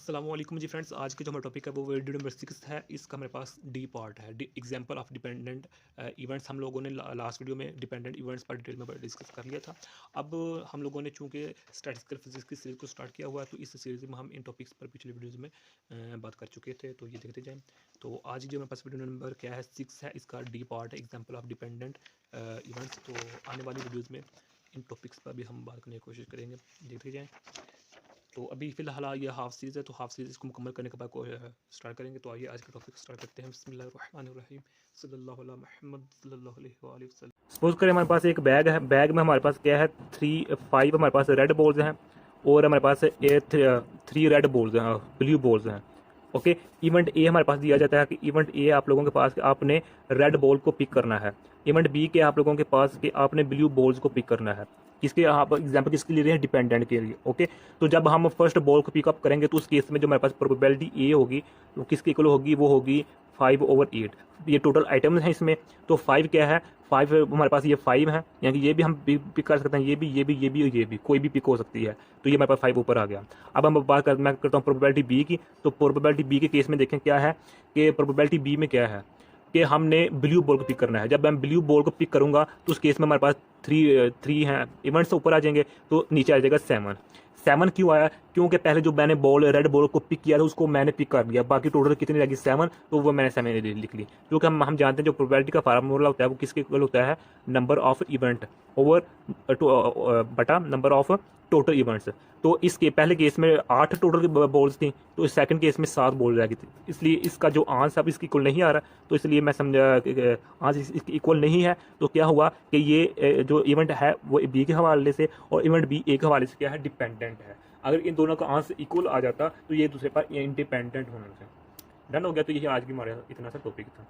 अस्सलामुअलैकुम जी फ्रेंड्स। आज के जो हमारा टॉपिक है वो वीडियो नंबर 6 है। इसका हमारे पास डी पार्ट है, एग्जांपल ऑफ डिपेंडेंट इवेंट्स। हम लोगों ने लास्ट वीडियो में डिपेंडेंट इवेंट्स पर डिटेल में डिस्कस कर लिया था। अब हम लोगों ने चूंकि स्टैटिस्टिकल फिजिक्स की सीरीज़ को स्टार्ट किया हुआ है, तो इस सीरीज़ में हम इन टॉपिक्स पर पिछले वीडियोज़ में बात कर चुके थे, तो ये देखते जाएँ। तो आज जो हमारे पास वीडियो नंबर क्या है, 6 है। इसका डी पार्ट है, एग्जाम्पल ऑफ डिपेंडेंट इवेंट्स। तो आने वाली वीडियोज़ में इन टॉपिक्स पर भी हम बात करने की कोशिश करेंगे, देखते जाएँ। तो अभी फ़िलहाल ये हाफ़ सीरीज़ है, तो हाफ़ सीरीज़ को मुकम्मल करने के बाद को स्टार्ट करेंगे। तो आइए आज का टॉपिक स्टार्ट करते हैं। बिस्मिल्लाहिर्रहमानिर्रहीम, सल्लल्लाहु अला मुहम्मद सल्लल्लाहु अलैहि वसल्लम। सपोज़ करें हमारे पास एक बैग है, बैग में हमारे पास क्या है, 5 हमारे पास रेड बॉल्स हैं और हमारे पास 3 रेड बॉल्स हैं, ब्लू बॉल्स हैं। ओके, इवेंट ए हमारे पास दिया जाता है कि इवेंट ए आप लोगों के पास कि आपने रेड बॉल को पिक करना है। इवेंट बी के आप लोगों के पास कि आपने ब्लू बॉल्स को पिक करना है। किसके आप एग्जाम्पल किसके ले रहे हैं, डिपेंडेंट के लिए। ओके, तो जब हम फर्स्ट बॉल को पिकअप करेंगे तो उस केस में जो हमारे पास प्रोबेबिलिटी ए होगी वो किसके इक्वल होगी, वो होगी 5/8। ये टोटल आइटम्स हैं इसमें। तो 5 क्या है, 5 हमारे पास ये 5 है, यानी कि ये भी हम पिक कर सकते हैं, ये भी ये भी ये भी और ये भी, कोई भी पिक हो सकती है। तो ये हमारे पास 5 ऊपर आ गया। अब हम मैं करता हूँ प्रोबेबिलिटी बी की। तो प्रोबेबिलिटी बी के केस में देखें क्या है कि प्रोबेबिलिटी बी में क्या है कि हमने ब्लू बॉल को पिक करना है। जब मैं ब्लू बॉल को पिक करूंगा तो उस केस में हमारे पास थ्री हैं इवेंट्स ऊपर आ जाएंगे, तो नीचे आ जाएगा 7। क्यों आया, क्योंकि पहले जो मैंने रेड बॉल को पिक किया था उसको मैंने पिक कर लिया, बाकी टोटल कितनी रहेगी 7, तो वो मैंने 7 लिख ली। क्योंकि हम जानते हैं जो प्रोबेबिलिटी का फार्मूला होता है वो किसके इक्वल होता है, नंबर ऑफ इवेंट ओवर बटा नंबर ऑफ टोटल इवेंट्स। तो इसके पहले केस में 8 टोटल बॉल्स थी, तो इस सेकंड केस में 7 बॉल रह गई थी। इसलिए इसका जो आंसर अब इसकी इक्वल नहीं आ रहा, तो इसलिए मैं समझा आंसर इसकी इक्वल नहीं है। तो क्या हुआ कि ये जो इवेंट है वो बी के हवाले से और इवेंट बी ए के हवाले से क्या है, डिपेंडेंट है। अगर इन दोनों का आंसर इक्वल आ जाता तो ये दूसरे पर इंडिपेंडेंट होना चाहिए। डन हो गया। तो यही आज की हमारे इतना सा टॉपिक था।